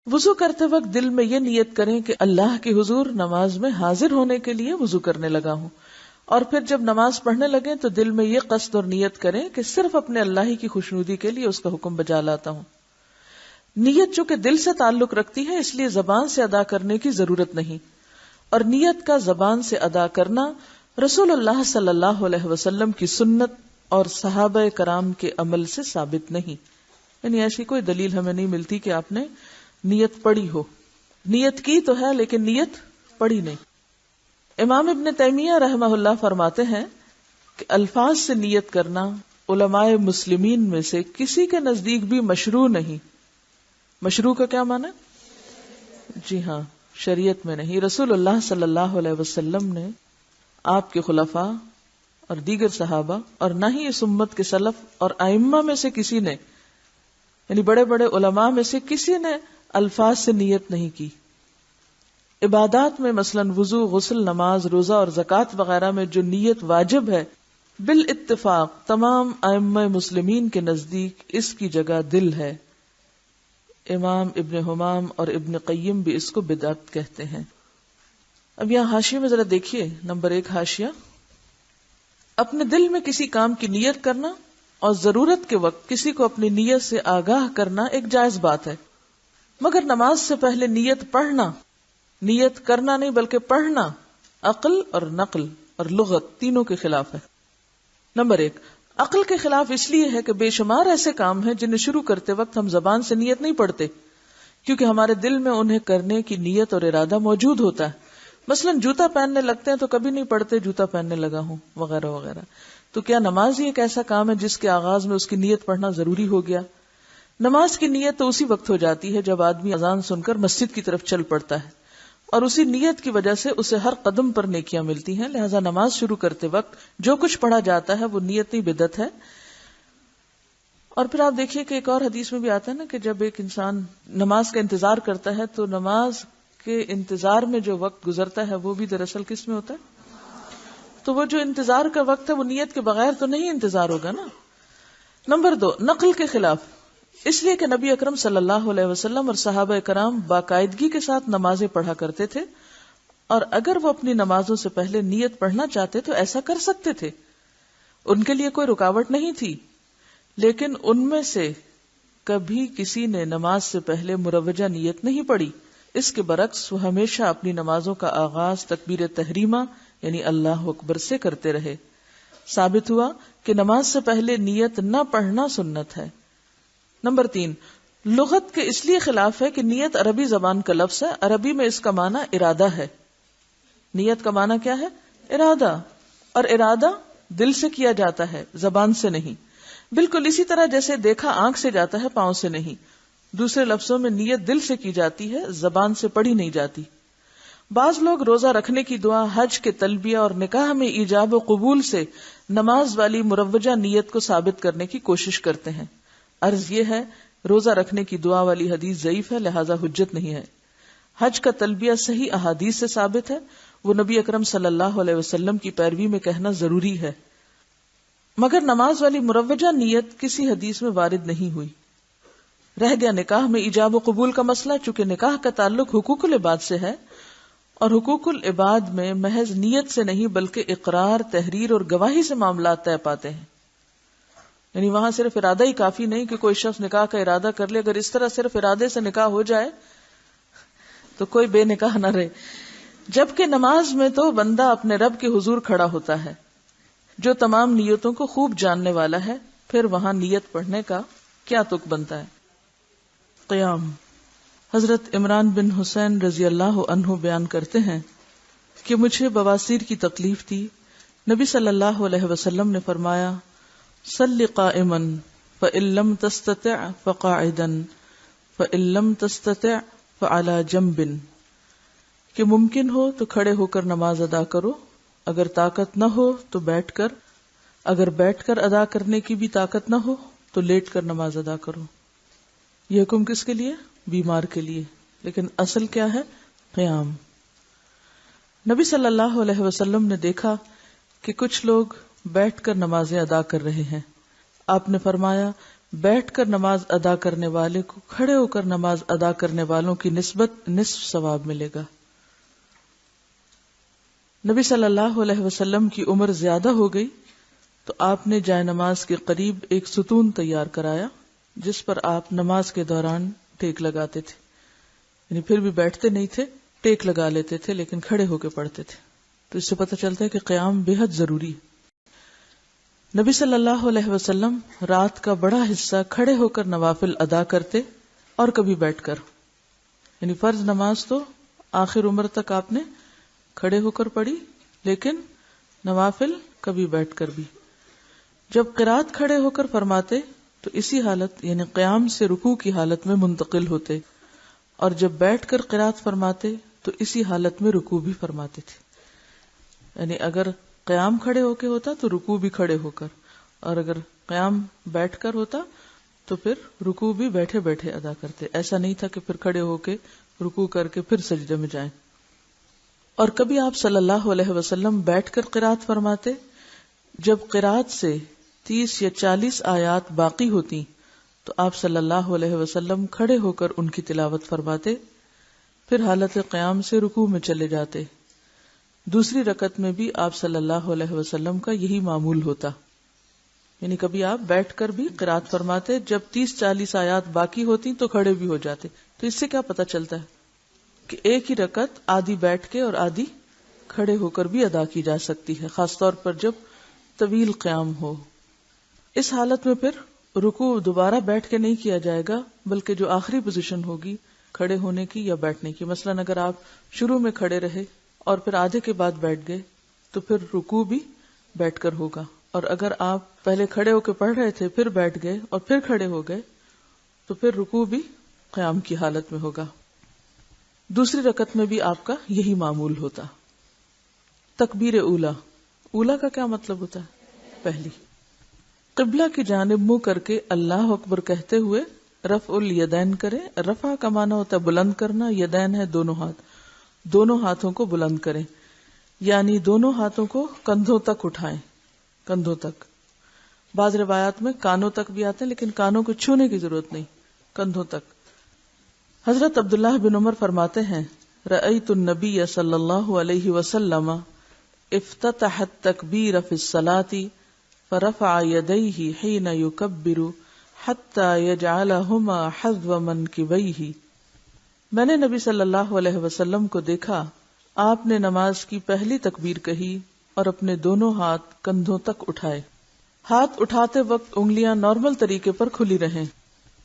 وضو کرتے وقت دل میں یہ نیت کریں کہ اللہ کے حضور نماز میں حاضر ہونے کے لیے وضو کرنے لگا ہوں، اور پھر جب نماز پڑھنے لگیں تو دل میں یہ قصد اور نیت کریں کہ صرف اپنے اللہ ہی کی خوشنودی کے لیے اس کا حکم بجا لاتا ہوں۔ نیت چونکہ دل سے تعلق رکھتی ہے اس لیے زبان سے ادا کرنے کی ضرورت نہیں، اور نیت کا زبان سے ادا کرنا رسول اللہ صلی اللہ علیہ وسلم کی سنت اور صحابہ کرام کے عمل سے ثابت نہیں، یعنی ایسی کوئی دلیل ہمیں نہیں ملتی کہ آپ نے نیت پڑھی ہو۔ نیت کی تو ہے لیکن نیت پڑھی نہیں۔ امام ابن تیمیہ رحمہ اللہ فرماتے ہیں کہ الفاظ سے نیت کرنا علماء مسلمین میں سے کسی کے نزدیک بھی مشروع نہیں۔ مشروع کا کیا معنی؟ جی ہاں، شریعت میں نہیں۔ رسول اللہ صلی اللہ علیہ وسلم نے، آپ کے خلفاء اور دیگر صحابہ، اور نہ ہی اس امت کے سلف اور ائمہ میں سے کسی نے، یعنی بڑے بڑے علماء میں سے کسی نے الفاظ سے نیت نہیں کی۔ عبادات میں مثلا وضو، غسل، نماز، روزہ اور زکوٰۃ وغیرہ میں جو نیت واجب ہے، بالاتفاق تمام ائمہ مسلمین کے نزدیک اس کی جگہ دل ہے۔ امام ابن حمام اور ابن قیم بھی اس کو بدعت کہتے ہیں۔ اب یہاں حاشیے میں ذرا دیکھیے، نمبر 1 حاشیہ، اپنے دل میں کسی کام کی نیت کرنا اور ضرورت کے وقت کسی کو اپنی نیت سے آگاہ کرنا ایک جائز بات ہے، مگر نماز سے پہلے نیت پڑھنا، نیت کرنا نہیں بلکہ پڑھنا، عقل اور نقل اور لغت تینوں کے خلاف ہے۔ نمبر 1، عقل کے خلاف اس لیے ہے کہ بے شمار ایسے کام ہیں جنہیں شروع کرتے وقت ہم زبان سے نیت نہیں پڑھتے، کیونکہ ہمارے دل میں انہیں کرنے کی نیت اور ارادہ موجود ہوتا ہے۔ مثلا جوتا پہننے لگتے ہیں تو کبھی نہیں پڑھتے جوتا پہننے لگا ہوں وغیرہ وغیرہ۔ تو کیا نماز ہی ایک ایسا کام ہے جس کے آغاز میں اس کی نیت پڑھنا ضروری ہو گیا؟ نماز کی نیت تو اسی وقت ہو جاتی ہے جب آدمی اذان سن کر مسجد کی طرف چل پڑتا ہے، اور اسی نیت کی وجہ سے اسے ہر قدم پر نیکیاں ملتی ہیں۔ لہذا نماز شروع کرتے وقت جو کچھ پڑھا جاتا ہے وہ نیت نہیں بدعت ہے۔ اور پھر آپ دیکھیے کہ ایک اور حدیث میں بھی آتا ہے نا کہ جب ایک انسان نماز کا انتظار کرتا ہے تو نماز کے انتظار میں جو وقت گزرتا ہے وہ بھی دراصل کس میں ہوتا ہے؟ تو وہ جو انتظار کا وقت ہے وہ نیت کے بغیر تو نہیں انتظار ہوگا نا۔ نمبر 2، نقل کے خلاف، اس لیے کہ نبی اکرم صلی اللہ علیہ وسلم اور صحابہ کرام باقاعدگی کے ساتھ نمازیں پڑھا کرتے تھے، اور اگر وہ اپنی نمازوں سے پہلے نیت پڑھنا چاہتے تو ایسا کر سکتے تھے، ان کے لیے کوئی رکاوٹ نہیں تھی۔ لیکن ان میں سے کبھی کسی نے نماز سے پہلے مروجہ نیت نہیں پڑھی، اس کے برعکس وہ ہمیشہ اپنی نمازوں کا آغاز تکبیر تحریمہ یعنی اللہ اکبر سے کرتے رہے۔ ثابت ہوا کہ نماز سے پہلے نیت نہ پڑھنا سنت ہے۔ نمبر 3، لغت کے اس لیے خلاف ہے کہ نیت عربی زبان کا لفظ ہے، عربی میں اس کا معنی ارادہ ہے۔ نیت کا معنی کیا ہے؟ ارادہ، اور ارادہ دل سے کیا جاتا ہے، زبان سے نہیں۔ بالکل اسی طرح جیسے دیکھا آنکھ سے جاتا ہے، پاؤں سے نہیں۔ دوسرے لفظوں میں نیت دل سے کی جاتی ہے، زبان سے پڑھی نہیں جاتی۔ بعض لوگ روزہ رکھنے کی دعا، حج کے تلبیہ اور نکاح میں ایجاب و قبول سے نماز والی مروجہ نیت کو ثابت کرنے کی کوشش کرتے ہیں۔ عرض یہ ہے، روزہ رکھنے کی دعا والی حدیث ضعیف ہے، لہذا حجت نہیں ہے۔ حج کا تلبیہ صحیح احادیث سے ثابت ہے، وہ نبی اکرم صلی اللہ علیہ وسلم کی پیروی میں کہنا ضروری ہے، مگر نماز والی مروجہ نیت کسی حدیث میں وارد نہیں ہوئی۔ رہ گیا نکاح میں ایجاب و قبول کا مسئلہ، چونکہ نکاح کا تعلق حقوق العباد سے ہے، اور حقوق العباد میں محض نیت سے نہیں بلکہ اقرار، تحریر اور گواہی سے معاملات طے پاتے ہیں۔ یعنی وہاں صرف ارادہ ہی کافی نہیں کہ کوئی شخص نکاح کا ارادہ کر لے، اگر اس طرح صرف ارادے سے نکاح ہو جائے تو کوئی بے نکاح نہ رہے۔ جبکہ نماز میں تو بندہ اپنے رب کے حضور کھڑا ہوتا ہے جو تمام نیتوں کو خوب جاننے والا ہے، پھر وہاں نیت پڑھنے کا کیا تک بنتا ہے؟ قیام۔ حضرت عمران بن حسین رضی اللہ عنہ بیان کرتے ہیں کہ مجھے بواسیر کی تکلیف تھی، نبی صلی اللہ علیہ وسلم نے فرمایا، صلی قائما فإن لم تستطع فقاعدا فإن لم تستطع فعلى جنب، کہ ممکن ہو تو کھڑے ہو کر نماز ادا کرو، اگر طاقت نہ ہو تو بیٹھ کر، اگر بیٹھ کر ادا کرنے کی بھی طاقت نہ ہو تو لیٹ کر نماز ادا کرو۔ یہ حکم کس کے لیے؟ بیمار کے لیے، لیکن اصل کیا ہے؟ قیام۔ نبی صلی اللہ علیہ وسلم نے دیکھا کہ کچھ لوگ بیٹھ کر نمازیں ادا کر رہے ہیں۔ آپ نے فرمایا، بیٹھ کر نماز ادا کرنے والے کو کھڑے ہو کر نماز ادا کرنے والوں کی نسبت نصف ثواب ملے گا۔ نبی صلی اللہ علیہ وسلم کی عمر زیادہ ہو گئی تو آپ نے جائے نماز کے قریب ایک ستون تیار کرایا جس پر آپ نماز کے دوران ٹیک لگاتے تھے، یعنی پھر بھی بیٹھتے نہیں تھے، ٹیک لگا لیتے تھے لیکن کھڑے ہو کے پڑھتے تھے۔ تو اس سے پتہ چلتا ہے کہ قیام بے حد ضروری ہے۔ نبی صلی اللہ علیہ وسلم رات کا بڑا حصہ کھڑے ہو کر نوافل ادا کرتے اور کبھی بیٹھ کر، یعنی فرض نماز تو آخر عمر تک آپ نے کھڑے ہو کر پڑھی، لیکن نوافل کبھی بیٹھ کر بھی۔ جب قرات کھڑے ہو کر فرماتے تو اسی حالت یعنی قیام سے رکوع کی حالت میں منتقل ہوتے، اور جب بیٹھ کر قرات فرماتے تو اسی حالت میں رکوع بھی فرماتے تھے، یعنی اگر قیام کھڑے ہو کے ہوتا تو رکوع بھی کھڑے ہو کر، اور اگر قیام بیٹھ کر ہوتا تو پھر رکوع بھی بیٹھے بیٹھے ادا کرتے۔ ایسا نہیں تھا کہ پھر کھڑے ہو کے رکوع کر کے پھر سجدے میں جائیں۔ اور کبھی آپ صلی اللہ علیہ وسلم بیٹھ کر قرات فرماتے، جب قرات سے 30 یا 40 آیات باقی ہوتی تو آپ صلی اللہ علیہ وسلم کھڑے ہو کر ان کی تلاوت فرماتے، پھر حالت قیام سے رکوع میں چلے جاتے۔ دوسری رکعت میں بھی آپ صلی اللہ علیہ وسلم کا یہی معمول ہوتا، یعنی کبھی آپ بیٹھ کر بھی قرات فرماتے، جب 30-40 آیات باقی ہوتی تو کھڑے بھی ہو جاتے۔ تو اس سے کیا پتہ چلتا ہے کہ ایک ہی رکعت آدھی بیٹھ کے اور آدھی کھڑے ہو کر بھی ادا کی جا سکتی ہے، خاص طور پر جب طویل قیام ہو۔ اس حالت میں پھر رکوع دوبارہ بیٹھ کے نہیں کیا جائے گا، بلکہ جو آخری پوزیشن ہوگی کھڑے ہونے کی یا بیٹھنے کی، مثلا اگر آپ شروع میں کھڑے رہے اور پھر آدھے کے بعد بیٹھ گئے تو پھر رکوع بھی بیٹھ کر ہوگا، اور اگر آپ پہلے کھڑے ہو کے پڑھ رہے تھے پھر بیٹھ گئے اور پھر کھڑے ہو گئے تو پھر رکوع بھی قیام کی حالت میں ہوگا۔ دوسری رکعت میں بھی آپ کا یہی معمول ہوتا۔ تکبیر اولا، اولا کا کیا مطلب ہوتا ہے؟ پہلی۔ قبلہ کی جانب منہ کر کے اللہ اکبر کہتے ہوئے رفع الیدین کرے۔ رفع کا معنی ہوتا ہے بلند کرنا، یدین ہے دونوں ہاتھ، دونوں ہاتھوں کو بلند کریں، یعنی دونوں ہاتھوں کو کندھوں تک اٹھائیں، کندھوں تک۔ بعض روایات میں کانوں تک بھی آتے ہیں لیکن کانوں کو چھونے کی ضرورت نہیں، کندھوں تک۔ حضرت عبداللہ بن عمر فرماتے ہیں، رأیت النبی صلی اللہ علیہ وسلم افتتح التکبیر فی الصلاۃ فرفع یدیہ حین یکبر حتی یجعلہما حذو منکبیہ۔ میں نے نبی صلی اللہ علیہ وسلم کو دیکھا، آپ نے نماز کی پہلی تکبیر کہی اور اپنے دونوں ہاتھ کندھوں تک اٹھائے۔ ہاتھ اٹھاتے وقت انگلیاں نارمل طریقے پر کھلی رہیں،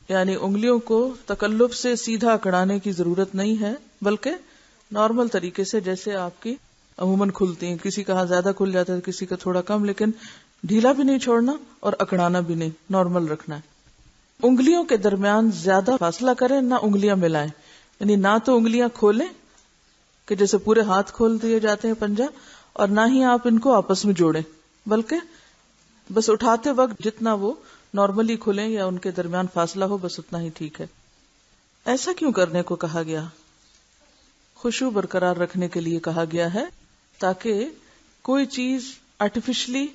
یعنی انگلیوں کو تکلف سے سیدھا اکڑانے کی ضرورت نہیں ہے، بلکہ نارمل طریقے سے جیسے آپ کی عموماً کھلتی ہیں، کسی کا ہاتھ زیادہ کھل جاتا ہے کسی کا تھوڑا کم، لیکن ڈھیلا بھی نہیں چھوڑنا اور اکڑانا بھی نہیں، نارمل رکھنا ہے۔ انگلیوں کے درمیان زیادہ فاصلہ کریں، نہ انگلیاں ملائیں، یعنی نہ تو انگلیاں کھولیں کہ جیسے پورے ہاتھ کھول دیے جاتے ہیں پنجہ، اور نہ ہی آپ ان کو آپس میں جوڑیں، بلکہ بس اٹھاتے وقت جتنا وہ نارملی کھلیں یا ان کے درمیان فاصلہ ہو بس اتنا ہی ٹھیک ہے۔ ایسا کیوں کرنے کو کہا گیا؟ خشوع برقرار رکھنے کے لیے کہا گیا ہے، تاکہ کوئی چیز آرٹیفیشلی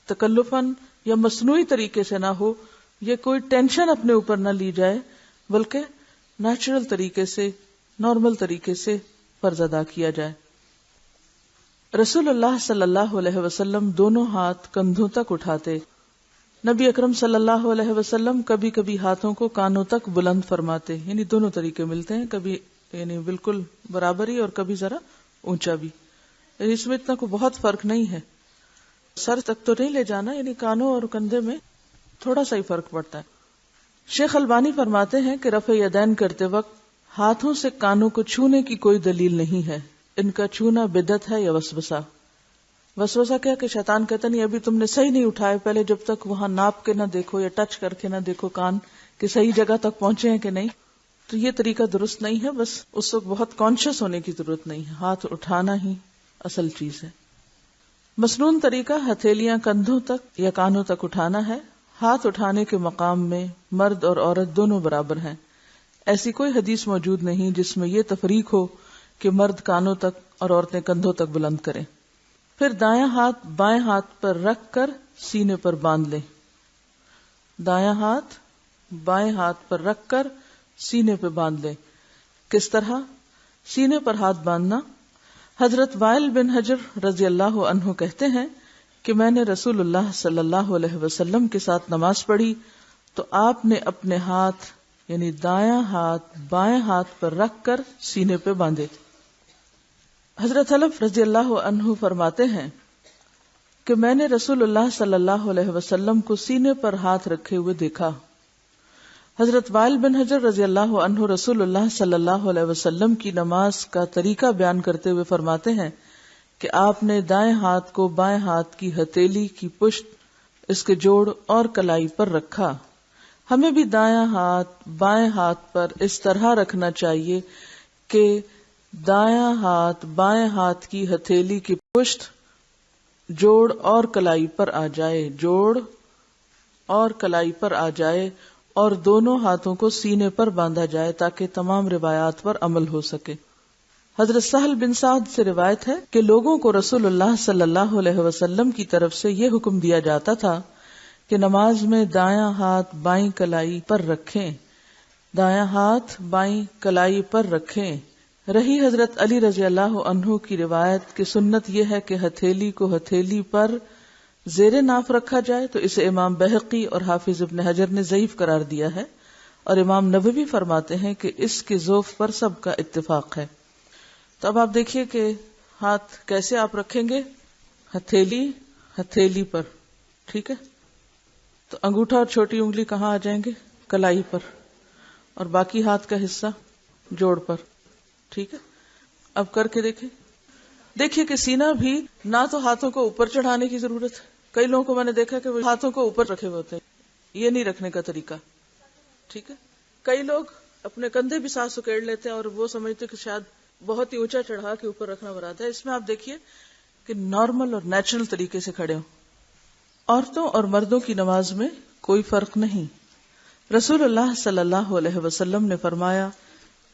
تکلفاً یا مصنوعی طریقے سے نہ ہو، یا کوئی ٹینشن اپنے اوپر نہ لی جائے، بلکہ نیچرل طریقے سے، نارمل طریقے سے فرض ادا کیا جائے۔ رسول اللہ صلی اللہ علیہ وسلم دونوں ہاتھ کندھوں تک اٹھاتے۔ نبی اکرم صلی اللہ علیہ وسلم کبھی کبھی ہاتھوں کو کانوں تک بلند فرماتے، یعنی دونوں طریقے ملتے ہیں، کبھی یعنی بالکل برابری اور کبھی ذرا اونچا بھی، یعنی اس میں اتنا کوئی بہت فرق نہیں ہے، سر تک تو نہیں لے جانا، یعنی کانوں اور کندھے میں تھوڑا سا ہی فرق پڑتا ہے۔ شیخ البانی فرماتے ہیں کہ رفع یدین کرتے وقت ہاتھوں سے کانوں کو چھونے کی کوئی دلیل نہیں ہے، ان کا چھونا بدعت ہے یا وسوسہ۔ وسوسہ کیا کہ شیطان کہتا نہیں ابھی تم نے صحیح نہیں اٹھائے، پہلے جب تک وہاں ناپ کے نہ دیکھو یا ٹچ کر کے نہ دیکھو کان کہ صحیح جگہ تک پہنچے ہیں کہ نہیں، تو یہ طریقہ درست نہیں ہے۔ بس اس وقت بہت کانشیس ہونے کی ضرورت نہیں ہے، ہاتھ اٹھانا ہی اصل چیز ہے۔ مسنون طریقہ ہتھیلیاں کندھوں تک یا کانوں تک اٹھانا ہے۔ ہاتھ اٹھانے کے مقام میں مرد اور عورت دونوں برابر ہیں، ایسی کوئی حدیث موجود نہیں جس میں یہ تفریق ہو کہ مرد کانوں تک اور عورتیں کندھوں تک بلند کریں۔ پھر دایاں ہاتھ بائیں ہاتھ پر رکھ کر سینے پر باندھ لیں۔ دایاں ہاتھ بائیں ہاتھ پر رکھ کر سینے پہ باندھ لیں۔ کس طرح؟ سینے پر ہاتھ باندھنا۔ حضرت وائل بن حجر رضی اللہ عنہ کہتے ہیں کہ میں نے رسول اللہ صلی اللہ علیہ وسلم کے ساتھ نماز پڑھی تو آپ نے اپنے ہاتھ یعنی دایاں ہاتھ بائیں ہاتھ پر رکھ کر سینے پہ باندھے۔ حضرت حلف رضی اللہ عنہ فرماتے ہیں کہ میں نے رسول اللہ صلی اللہ علیہ وسلم کو سینے پر ہاتھ رکھے ہوئے دیکھا۔ حضرت وائل بن حجر رضی اللہ عنہ رسول اللہ صلی اللہ علیہ وسلم کی نماز کا طریقہ بیان کرتے ہوئے فرماتے ہیں کہ آپ نے دائیں ہاتھ کو بائیں ہاتھ کی ہتھیلی کی پشت، اس کے جوڑ اور کلائی پر رکھا۔ ہمیں بھی دایاں ہاتھ بائیں ہاتھ پر اس طرح رکھنا چاہیے کہ دایاں ہاتھ بائیں ہاتھ کی ہتھیلی کی پشت، جوڑ اور کلائی پر آ جائے، جوڑ اور کلائی پر آ جائے، اور دونوں ہاتھوں کو سینے پر باندھا جائے تاکہ تمام روایات پر عمل ہو سکے۔ حضرت سہل بن سعد سے روایت ہے کہ لوگوں کو رسول اللہ صلی اللہ علیہ وسلم کی طرف سے یہ حکم دیا جاتا تھا کہ نماز میں دایاں ہاتھ بائیں کلائی پر رکھیں، دایاں ہاتھ بائیں کلائی پر رکھیں۔ رہی حضرت علی رضی اللہ عنہ کی روایت کہ سنت یہ ہے کہ ہتھیلی کو ہتھیلی پر زیر ناف رکھا جائے، تو اسے امام بہقی اور حافظ ابن حجر نے ضعیف قرار دیا ہے، اور امام نووی فرماتے ہیں کہ اس کے ذوف پر سب کا اتفاق ہے۔ تو اب آپ دیکھیے کہ ہاتھ کیسے آپ رکھیں گے، ہتھیلی پر، ٹھیک ہے، تو انگوٹھا اور چھوٹی انگلی کہاں آ جائیں گے؟ کلائی پر، اور باقی ہاتھ کا حصہ جوڑ پر، ٹھیک ہے۔ اب کر کے دیکھیے کہ سینہ بھی نہ تو ہاتھوں کو اوپر چڑھانے کی ضرورت ہے، کئی لوگوں کو میں نے دیکھا کہ وہ ہاتھوں کو اوپر رکھے ہوئے ہوتے ہیں، یہ نہیں رکھنے کا طریقہ، ٹھیک ہے۔ کئی لوگ اپنے کندھے بھی ساتھ سکیڑ لیتے ہیں اور وہ سمجھتے کہ شاید بہت ہی اونچا چڑھا کے اوپر رکھنا مراد ہے۔ اس میں آپ دیکھیے کہ نارمل اور نیچرل طریقے سے کھڑے ہوں۔ عورتوں اور مردوں کی نماز میں کوئی فرق نہیں۔ رسول اللہ صلی اللہ علیہ وسلم نے فرمایا،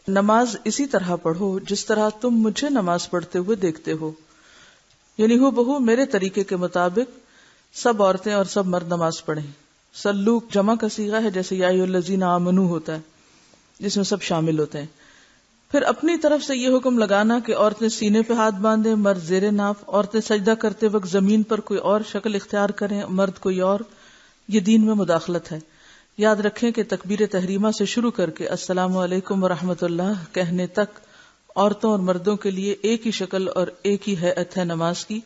نماز اسی طرح پڑھو جس طرح تم مجھے نماز پڑھتے ہوئے دیکھتے ہو، یعنی ہو بہو میرے طریقے کے مطابق سب عورتیں اور سب مرد نماز پڑھیں۔ سلو جمع کا صیغہ ہے، جیسے یا ایھا الذین آمنوا ہوتا ہے جس میں سب شامل ہوتے ہیں۔ پھر اپنی طرف سے یہ حکم لگانا کہ عورتیں سینے پہ ہاتھ باندھیں، مرد زیر ناف، عورتیں سجدہ کرتے وقت زمین پر کوئی اور شکل اختیار کریں، مرد کوئی اور، یہ دین میں مداخلت ہے۔ یاد رکھیں کہ تکبیر تحریمہ سے شروع کر کے السلام علیکم ورحمۃ اللہ کہنے تک عورتوں اور مردوں کے لیے ایک ہی شکل اور ایک ہی ہیئت ہے نماز کی۔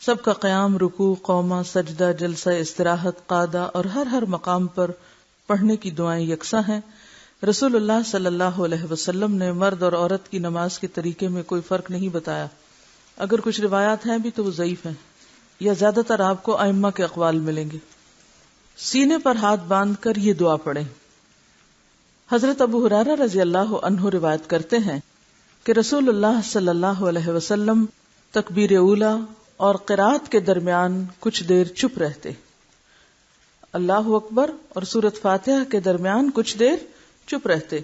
سب کا قیام، رکوع، قومہ، سجدہ، جلسہ استراحت، قعدہ اور ہر مقام پر پڑھنے کی دعائیں یکساں ہیں۔ رسول اللہ صلی اللہ علیہ وسلم نے مرد اور عورت کی نماز کے طریقے میں کوئی فرق نہیں بتایا۔ اگر کچھ روایات ہیں بھی تو وہ ضعیف ہیں، یا زیادہ تر آپ کو ائمہ کے اقوال ملیں گے۔ سینے پر ہاتھ باندھ کر یہ دعا پڑھیں۔ حضرت ابو ہریرہ رضی اللہ عنہ روایت کرتے ہیں کہ رسول اللہ صلی اللہ علیہ وسلم تکبیر اولیٰ اور قرات کے درمیان کچھ دیر چپ رہتے، اللہ اکبر اور سورۃ فاتحہ کے درمیان کچھ دیر چپ رہتے۔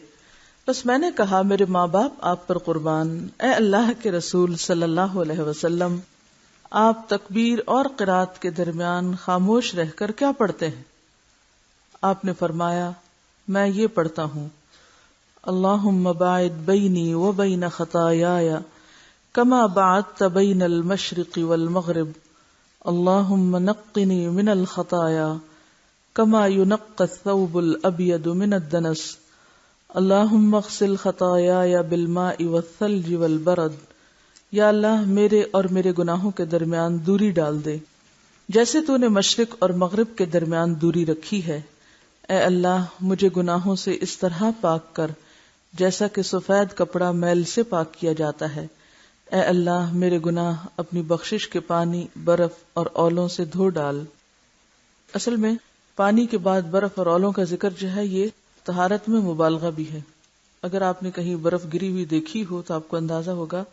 بس میں نے کہا میرے ماں باپ آپ پر قربان، اے اللہ کے رسول صلی اللہ علیہ وسلم، آپ تکبیر اور قرات کے درمیان خاموش رہ کر کیا پڑھتے ہیں؟ آپ نے فرمایا، میں یہ پڑھتا ہوں، اللہم باعد بینی و بین خطایای کما بعدت بین المشرق والمغرب، اللہم نقنی من الخطایا کما ینقی الثوب الابیض من الدنس، اللہم اغسل خطایای بالماء والثلج والبرد، یا اللہ میرے اور میرے گناہوں کے درمیان دوری ڈال دے جیسے تو نے مشرق اور مغرب کے درمیان دوری رکھی ہے۔ اے اللہ مجھے گناہوں سے اس طرح پاک کر جیسا کہ سفید کپڑا میل سے پاک کیا جاتا ہے۔ اے اللہ میرے گناہ اپنی بخشش کے پانی، برف اور اولوں سے دھو ڈال۔ اصل میں پانی کے بعد برف اور اولوں کا ذکر جو ہے یہ طہارت میں مبالغہ بھی ہے۔ اگر آپ نے کہیں برف گری ہوئی دیکھی ہو تو آپ کو اندازہ ہوگا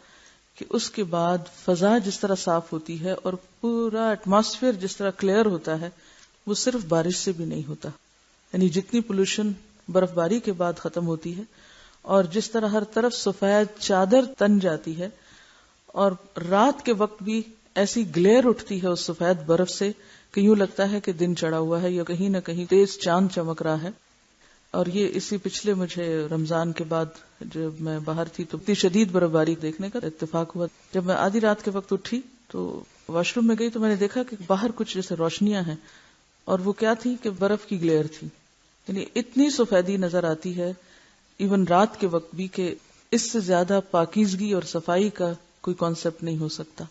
کہ اس کے بعد فضا جس طرح صاف ہوتی ہے اور پورا ایٹماسفیئر جس طرح کلیئر ہوتا ہے، وہ صرف بارش سے بھی نہیں ہوتا۔ یعنی جتنی پولوشن برف باری کے بعد ختم ہوتی ہے اور جس طرح ہر طرف سفید چادر تن جاتی ہے، اور رات کے وقت بھی ایسی گلیئر اٹھتی ہے اس سفید برف سے کہ یوں لگتا ہے کہ دن چڑھا ہوا ہے یا کہیں نہ کہیں تیز چاند چمک رہا ہے۔ اور یہ اسی پچھلے مجھے رمضان کے بعد جب میں باہر تھی تو اتنی شدید برف باری دیکھنے کا اتفاق ہوا. جب میں آدھی رات کے وقت اٹھی تو واش روم میں گئی تو میں نے دیکھا کہ باہر کچھ جیسے روشنیاں ہیں، اور وہ کیا تھی کہ برف کی گلیئر تھی. یعنی اتنی سفیدی نظر آتی ہے ایون رات کے وقت بھی کہ اس سے زیادہ پاکیزگی اور صفائی کا کوئی کانسیپٹ نہیں ہو سکتا.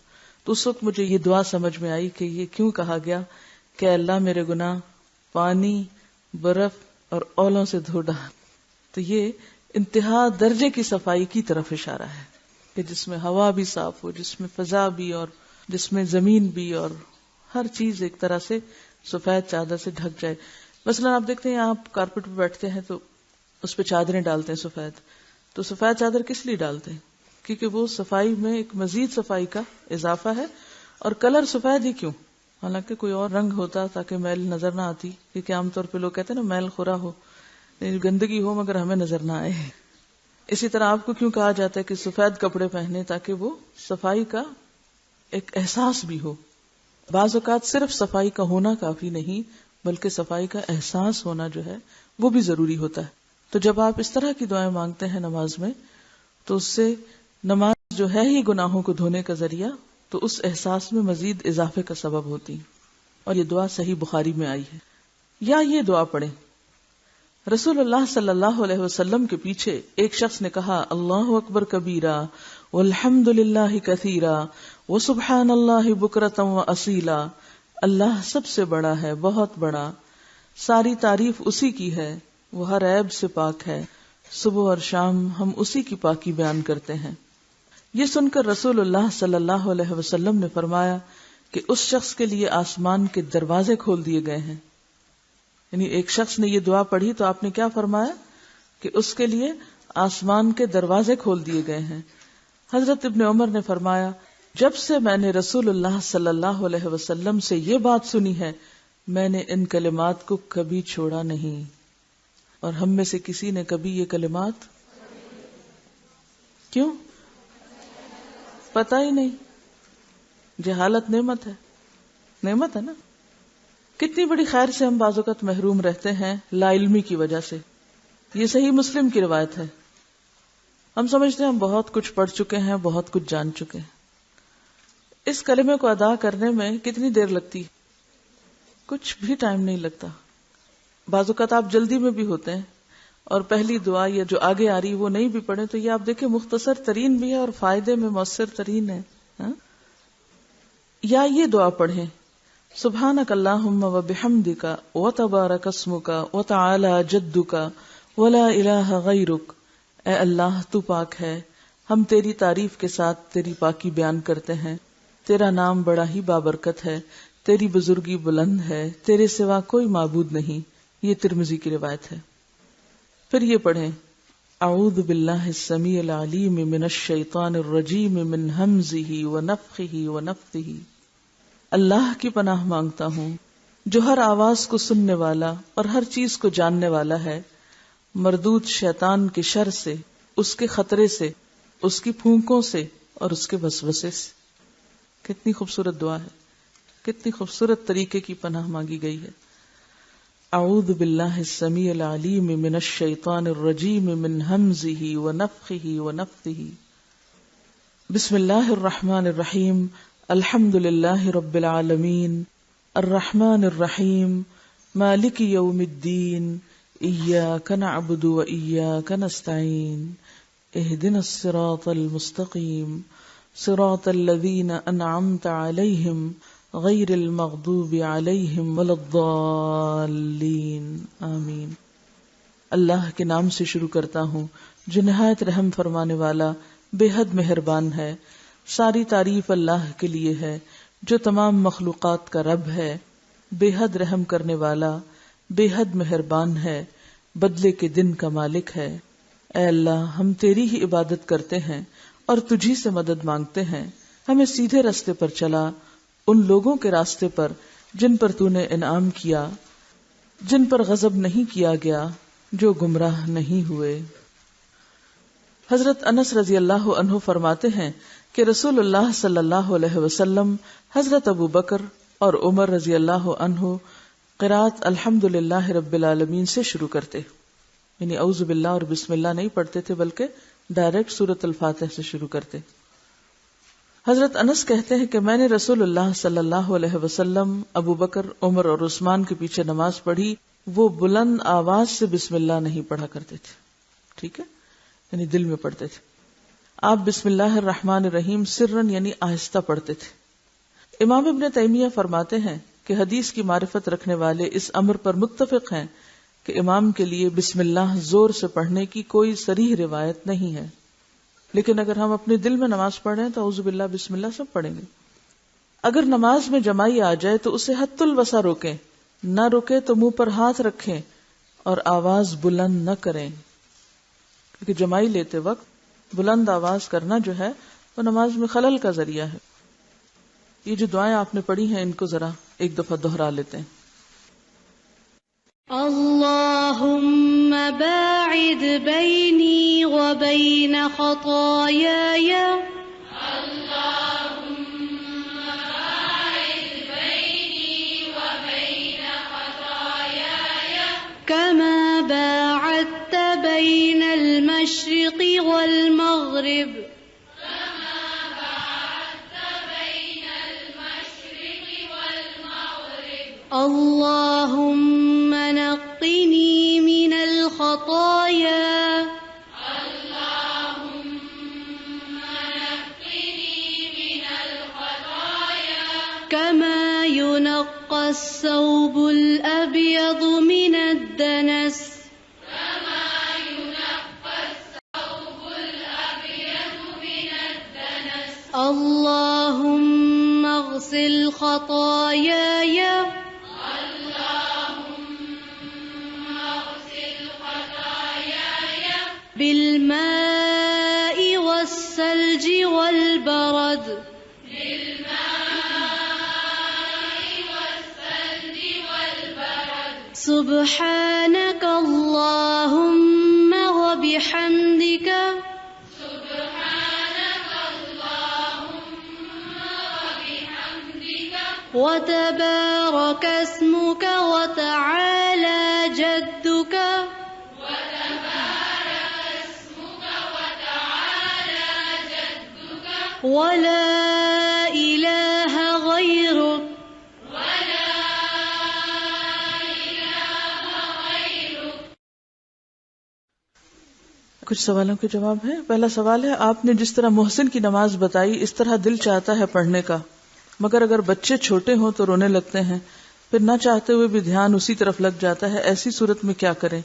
تو اس وقت مجھے یہ دعا سمجھ میں آئی کہ یہ کیوں کہا گیا کہ اللہ میرے گناہ پانی، برف اور اولوں سے دھو ڈال. تو یہ انتہا درجے کی صفائی کی طرف اشارہ ہے کہ جس میں ہوا بھی صاف ہو، جس میں فضا بھی، اور جس میں زمین بھی، اور ہر چیز ایک طرح سے سفید چادر سے ڈھک جائے. مثلا آپ دیکھتے ہیں آپ کارپیٹ پہ بیٹھتے ہیں تو اس پہ چادریں ڈالتے ہیں سفید. تو سفید چادر کس لیے ڈالتے ہیں؟ کیونکہ وہ صفائی میں ایک مزید صفائی کا اضافہ ہے. اور کلر سفید ہی کیوں؟ حالانکہ کوئی اور رنگ ہوتا تاکہ میل نظر نہ آتی، کیونکہ عام طور پہ لوگ کہتے ہیں نا میل خورا ہو، گندگی ہو مگر ہمیں نظر نہ آئے. اسی طرح آپ کو کیوں کہا جاتا ہے کہ سفید کپڑے پہنے؟ تاکہ وہ صفائی کا ایک احساس بھی ہو. بعض اوقات صرف صفائی کا ہونا کافی نہیں بلکہ صفائی کا احساس ہونا جو ہے وہ بھی ضروری ہوتا ہے. تو جب آپ اس طرح کی دعائیں مانگتے ہیں نماز میں تو اس سے نماز جو ہے ہی گناہوں کو دھونے کا ذریعہ، تو اس احساس میں مزید اضافے کا سبب ہوتی. اور یہ دعا صحیح بخاری میں آئی ہے. یا یہ دعا پڑھیں. رسول اللہ صلی اللہ علیہ وسلم کے پیچھے ایک شخص نے کہا اللہ اکبر کبیرہ والحمد للہ کثیرہ وسبحان اللہ بکرۃ واصیلا. اللہ سب سے بڑا ہے، بہت بڑا، ساری تعریف اسی کی ہے، وہ ہر عیب سے پاک ہے، صبح اور شام ہم اسی کی پاکی بیان کرتے ہیں. یہ سن کر رسول اللہ صلی اللہ علیہ وسلم نے فرمایا کہ اس شخص کے لیے آسمان کے دروازے کھول دیے گئے ہیں. یعنی ایک شخص نے یہ دعا پڑھی تو آپ نے کیا فرمایا کہ اس کے لیے آسمان کے دروازے کھول دیے گئے ہیں. حضرت ابن عمر نے فرمایا جب سے میں نے رسول اللہ صلی اللہ علیہ وسلم سے یہ بات سنی ہے میں نے ان کلمات کو کبھی چھوڑا نہیں. اور ہم میں سے کسی نے کبھی یہ کلمات کیوں؟ پتہ ہی نہیں. جہالت نعمت ہے، نعمت ہے نا. کتنی بڑی خیر سے ہم بعض اوقات محروم رہتے ہیں لا علمی کی وجہ سے. یہ صحیح مسلم کی روایت ہے. ہم سمجھتے ہیں ہم بہت کچھ پڑھ چکے ہیں، بہت کچھ جان چکے ہیں. اس کلمے کو ادا کرنے میں کتنی دیر لگتی؟ کچھ بھی ٹائم نہیں لگتا. بعض اوقات آپ جلدی میں بھی ہوتے ہیں اور پہلی دعا یا جو آگے آ رہی وہ نہیں بھی پڑھیں تو یہ آپ دیکھیں مختصر ترین بھی ہے اور فائدے میں مؤثر ترین ہے. یا یہ دعا پڑھیں سبحانک اللہم و بحمدک و تبارک اسمک و تعالی جدک ولا الہ غیرک. اے اللہ تو پاک ہے، ہم تیری تعریف کے ساتھ تیری پاکی بیان کرتے ہیں. تیرا نام بڑا ہی بابرکت ہے، تیری بزرگی بلند ہے، تیرے سوا کوئی معبود نہیں. یہ ترمذی کی روایت ہے. پھر یہ پڑھیں اعوذ باللہ السمیع العلیم من الشیطان الرجیم من ہمزہ ونفخہ ونفثہ. اللہ کی پناہ مانگتا ہوں جو ہر آواز کو سننے والا اور ہر چیز کو جاننے والا ہے، مردود شیطان کے شر سے، اس کے خطرے سے، اس کی پھونکوں سے اور اس کے وسوسے سے. کتنی خوبصورت دعا ہے، کتنی خوبصورت طریقے کی پناہ مانگی گئی ہے. اعوذ باللہ السمیع العلیم من الشیطان الرجیم من ہمزہ ونفخہ ونفثہ. بسم اللہ الرحمن الرحیم. الحمد للہ رب العالمین الرحمن الرحیم مالک یوم الدین ایاک نعبد و ایاک نستعین اہدنا الصراط المستقیم صراط الذین انعمت علیہم غیر المغضوب علیہم ولا الضالین آمین. اللہ کے نام سے شروع کرتا ہوں جو نہایت رحم فرمانے والا بے حد مہربان ہے. ساری تعریف اللہ کے لیے ہے جو تمام مخلوقات کا رب ہے، بے حد رحم کرنے والا، بے حد مہربان ہے، بدلے کے دن کا مالک ہے. اے اللہ ہم تیری ہی عبادت کرتے ہیں اور تجھی سے مدد مانگتے ہیں. ہمیں سیدھے راستے پر چلا، ان لوگوں کے راستے پر جن پر تو نے انعام کیا، جن پر غضب نہیں کیا گیا، جو گمراہ نہیں ہوئے. حضرت انس رضی اللہ عنہ فرماتے ہیں کہ رسول اللہ صلی اللہ علیہ وسلم حضرت ابو بکر اور عمر رضی اللہ عنہ قرات الحمد للہ رب العالمین سے شروع کرتے. یعنی اعوذ باللہ اور بسم اللہ نہیں پڑھتے تھے بلکہ ڈائریکٹ سورۃ الفاتح سے شروع کرتے. حضرت انس کہتے ہیں کہ میں نے رسول اللہ صلی اللہ علیہ وسلم، ابو بکر، عمر اور عثمان کے پیچھے نماز پڑھی، وہ بلند آواز سے بسم اللہ نہیں پڑھا کرتے تھے. ٹھیک ہے، یعنی دل میں پڑھتے تھے. آپ بسم اللہ الرحمن الرحیم سرن یعنی آہستہ پڑھتے تھے. امام ابن تیمیہ فرماتے ہیں کہ حدیث کی معرفت رکھنے والے اس امر پر متفق ہیں کہ امام کے لیے بسم اللہ زور سے پڑھنے کی کوئی صریح روایت نہیں ہے، لیکن اگر ہم اپنے دل میں نماز پڑھ رہے ہیں تو اعوذ باللہ بسم اللہ سب پڑھیں گے. اگر نماز میں جمائی آ جائے تو اسے حد الوسع روکیں، نہ روکے تو منہ پر ہاتھ رکھیں اور آواز بلند نہ کریں، کیونکہ جمائی لیتے وقت بلند آواز کرنا جو ہے وہ نماز میں خلل کا ذریعہ ہے. یہ جو دعائیں آپ نے پڑھی ہیں ان کو ذرا ایک دفعہ دہرا لیتے ہیں. اللهم باعد بيني وبين خطاياي كما باعدت بين المشرق والمغرب اللهم نقني من الخطايا كما ينقى الثوب الأبيض من الدنس اللهم اغسل خطاياي بالماء والثلج والبرد سبحانك اللهم وبحمدك وتبارك اسمك وتعالى جدك ولا إله غيرك کچھ سوالوں کے جواب ہیں. پہلا سوال ہے، آپ نے جس طرح محسن کی نماز بتائی اس طرح دل چاہتا ہے پڑھنے کا، مگر اگر بچے چھوٹے ہوں تو رونے لگتے ہیں، پھر نہ چاہتے ہوئے بھی دھیان اسی طرف لگ جاتا ہے، ایسی صورت میں کیا کریں؟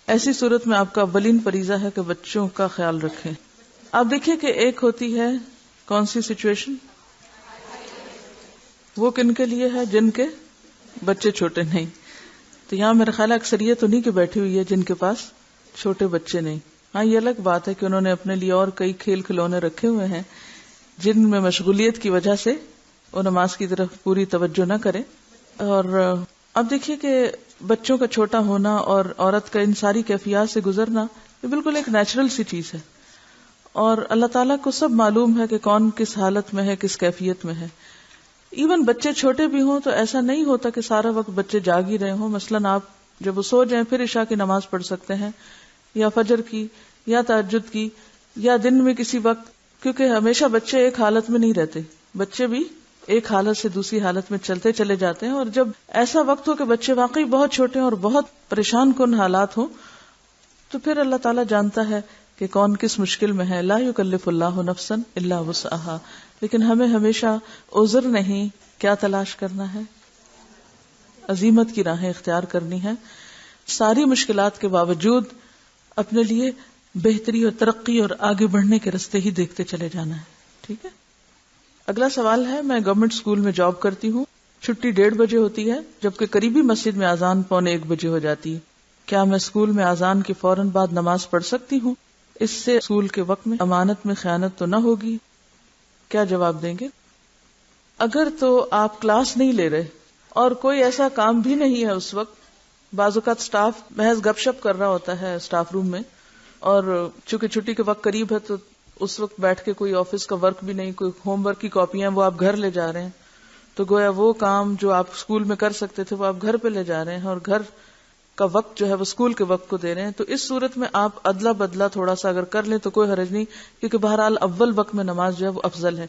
ایسی صورت میں آپ کا اولین فریضہ ہے کہ بچوں کا خیال رکھیں. آپ دیکھیں کہ ایک ہوتی ہے کون سی سچویشن، وہ کن کے لیے ہے؟ جن کے بچے چھوٹے نہیں. تو یہاں میرا خیال ہے اکثریت تو نہیں کہ بیٹھی ہوئی ہے جن کے پاس چھوٹے بچے نہیں. ہاں یہ الگ بات ہے کہ انہوں نے اپنے لیے اور کئی کھیل کھلونے رکھے ہوئے ہیں جن میں مشغولیت کی وجہ سے وہ نماز کی طرف پوری توجہ نہ کرے. اور اب دیکھیے کہ بچوں کا چھوٹا ہونا اور عورت کا ان ساری کیفیات سے گزرنا یہ بالکل ایک نیچرل سی چیز ہے، اور اللہ تعالیٰ کو سب معلوم ہے کہ کون کس حالت میں ہے، کس کیفیت میں ہے. ایون بچے چھوٹے بھی ہوں تو ایسا نہیں ہوتا کہ سارا وقت بچے جاگ ہی رہے ہوں. مثلاً آپ جب وہ سو جائیں پھر عشاء کی نماز پڑھ سکتے ہیں، یا فجر کی، یا تہجد کی، یا دن میں کسی وقت، کیونکہ ہمیشہ بچے ایک حالت میں نہیں رہتے، بچے بھی ایک حالت سے دوسری حالت میں چلتے چلے جاتے ہیں. اور جب ایسا وقت ہو کہ بچے واقعی بہت چھوٹے ہیں اور بہت پریشان کن حالات ہوں تو پھر اللہ تعالیٰ جانتا ہے کہ کون کس مشکل میں ہے. لا یکلف اللہ نفسا الا وسعہا. لیکن ہمیں ہمیشہ عذر نہیں، کیا تلاش کرنا ہے؟ عزیمت کی راہیں اختیار کرنی ہے. ساری مشکلات کے باوجود اپنے لیے بہتری اور ترقی اور آگے بڑھنے کے راستے ہی دیکھتے چلے جانا ہے. ٹھیک ہے. اگلا سوال ہے، میں گورنمنٹ اسکول میں جاب کرتی ہوں، چھٹی 1:30 بجے ہوتی ہے جبکہ قریبی مسجد میں اذان 1:45 بجے ہو جاتی ہے. کیا میں اسکول میں اذان کے فوراً بعد نماز پڑھ سکتی ہوں؟ اس سے اسکول کے وقت میں امانت میں خیانت تو نہ ہوگی؟ کیا جواب دیں گے؟ اگر تو آپ کلاس نہیں لے رہے اور کوئی ایسا کام بھی نہیں ہے اس وقت، بعض اوقات اسٹاف محض گپ شپ کر رہا ہوتا ہے اسٹاف روم میں، اور چونکہ چھٹی کے وقت قریب ہے تو اس وقت بیٹھ کے کوئی آفس کا ورک بھی نہیں، کوئی ہوم ورک کی کاپیاں وہ آپ گھر لے جا رہے ہیں، تو گویا وہ کام جو آپ اسکول میں کر سکتے تھے وہ آپ گھر پہ لے جا رہے ہیں، اور گھر کا وقت جو ہے وہ اسکول کے وقت کو دے رہے ہیں، تو اس صورت میں آپ ادلا بدلا تھوڑا سا اگر کر لیں تو کوئی حرج نہیں، کیونکہ بہرحال اول وقت میں نماز جو ہے وہ افضل ہے.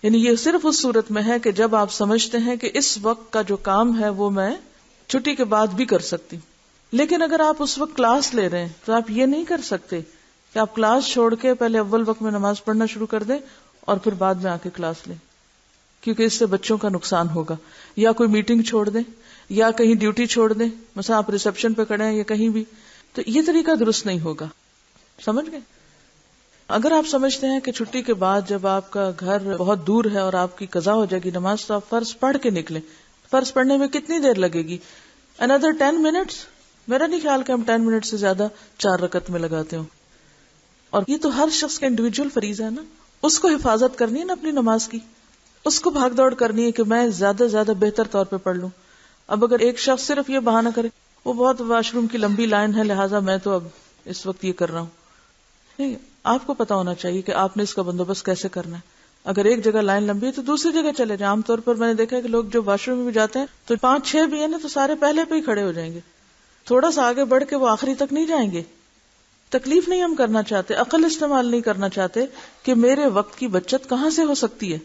یعنی یہ صرف اس صورت میں ہے کہ جب آپ سمجھتے ہیں کہ اس وقت کا جو کام ہے وہ میں چھٹی کے بعد بھی کر سکتی ہوں. لیکن اگر آپ اس وقت کلاس لے رہے ہیں تو آپ یہ نہیں کر سکتے کہ آپ کلاس چھوڑ کے پہلے اول وقت میں نماز پڑھنا شروع کر دیں اور پھر بعد میں آ کے کلاس لیں، کیونکہ اس سے بچوں کا نقصان ہوگا. یا کوئی میٹنگ چھوڑ دیں یا کہیں ڈیوٹی چھوڑ دیں، مثلا آپ ریسپشن پہ کھڑے ہیں یا کہیں بھی، تو یہ طریقہ درست نہیں ہوگا. سمجھ گئے؟ اگر آپ سمجھتے ہیں کہ چھٹی کے بعد جب آپ کا گھر بہت دور ہے اور آپ کی قضا ہو جائے گی نماز، تو آپ فرض پڑھ کے نکلیں. فرض پڑھنے میں کتنی دیر لگے گی؟ another 10 minutes. میرا نہیں خیال کہ ہم 10 منٹ سے زیادہ 4 رکعت میں لگاتے ہوں. اور یہ تو ہر شخص کا انڈیویجول فریضہ ہے نا، اس کو حفاظت کرنی ہے نا اپنی نماز کی، اس کو بھاگ دوڑ کرنی ہے کہ میں زیادہ سے زیادہ بہتر طور پہ پڑھ لوں. اب اگر ایک شخص صرف یہ بہانہ کرے وہ بہت واش روم کی لمبی لائن ہے لہٰذا میں تو اب اس وقت یہ کر رہا ہوں، نہیں، آپ کو پتا ہونا چاہیے کہ آپ نے اس کا بندوبست کیسے کرنا ہے. اگر ایک جگہ لائن لمبی ہے تو دوسری جگہ چلے جائیں. عام طور پر میں نے دیکھا ہے کہ لوگ جو واش روم میں بھی جاتے ہیں تو 5-6 بھی ہیں نا تو سارے پہلے پہ ہی کھڑے ہو جائیں گے، تھوڑا سا آگے بڑھ کے وہ آخری تک نہیں جائیں گے. تکلیف نہیں ہم کرنا چاہتے، عقل استعمال نہیں کرنا چاہتے کہ میرے وقت کی بچت کہاں سے ہو سکتی ہے.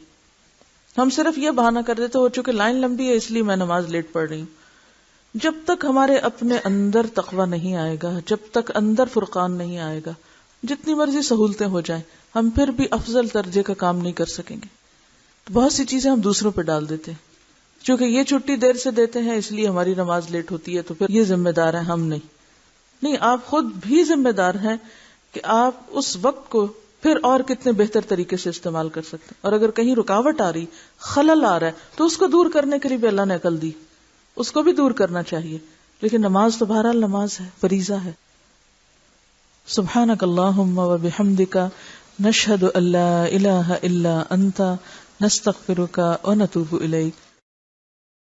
ہم صرف یہ بہانہ کر دیتے ہو چونکہ لائن لمبی ہے اس لیے میں نماز لیٹ پڑھ رہی ہوں. جب تک ہمارے اپنے اندر تقویٰ نہیں آئے گا، جب تک اندر فرقان نہیں آئے گا، جتنی مرضی سہولتیں ہو جائیں ہم پھر بھی افضل درجے کا کام نہیں کر سکیں گے. بہت سی چیزیں ہم دوسروں پہ ڈال دیتے ہیں، چونکہ یہ چھٹی دیر سے دیتے ہیں اس لیے ہماری نماز لیٹ ہوتی ہے، تو پھر یہ ذمہ دار ہیں ہم نہیں. آپ خود بھی ذمہ دار ہیں کہ آپ اس وقت کو پھر اور کتنے بہتر طریقے سے استعمال کر سکتے ہیں. اور اگر کہیں رکاوٹ آ رہی، خلل آ رہا ہے تو اس کو دور کرنے کے لیے بھی اللہ نے عقل دی، اس کو بھی دور کرنا چاہیے. لیکن نماز تو بہرحال نماز ہے، فریضہ ہے. سبحانک اللہم و بحمدک نشہد ان لا الہ الا انت نستغفرک و نتوب الیک.